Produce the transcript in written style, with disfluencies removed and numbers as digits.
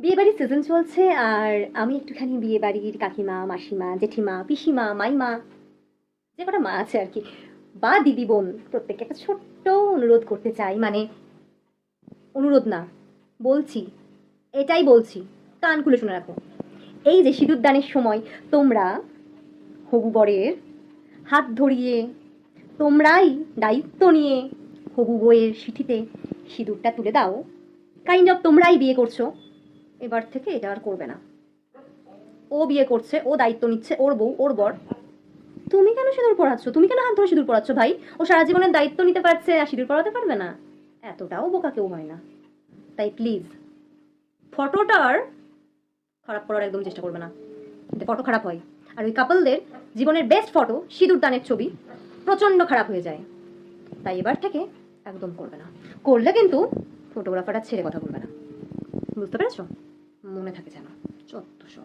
বিয়ে বাড়ির সিজন চলছে, আর আমি একটুখানি বিয়ে বাড়ির কাকিমা, মাসিমা, জেঠিমা, পিসিমা, মাইমা, যে কটা মা আছে আর কি, বা দিদি বোন, প্রত্যেককে একটা ছোট্ট অনুরোধ করতে চাই। মানে অনুরোধ না, বলছি, এটাই বলছি, কান খুলে শুনে রাখো। এই যে সিঁদুর দানের সময় তোমরা হবু বরের হাত ধরিয়ে, তোমরাই দায়িত্ব নিয়ে হবু বউয়ের সিঁথিতে সিঁদুরটা তুলে দাও। কাইন্ড অফ তোমরাই বিয়ে করছো, এবার থেকে এটা আর করবে না। ও বিয়ে করছে, ও দায়িত্ব নিচ্ছে, ওর বউ, ওর বর। তুমি কেন সিঁদুর পড়াচ্ছ? তুমি কেন হাত ধরে সিঁদুর পড়াচ্ছ ভাই? ও সারা জীবনের দায়িত্ব নিতে পারছে আর সিঁদুর পড়াতে পারবে না? এতটাও বোকা কেউ হয় না। তাই প্লিজ ফটোটার খারাপ করার একদম চেষ্টা করবে না, ফটো খারাপ হয়। আর ওই কাপলদের জীবনের বেস্ট ফটো, সিঁদুর দানের ছবি, প্রচন্ড খারাপ হয়ে যায়। তাই এবার থেকে একদম করবে না। করলে কিন্তু ফটোগ্রাফারটা ছেড়ে কথা বলবে না। বুঝতে পেরেছো? মনে থাকে যেন। চত্বর সব।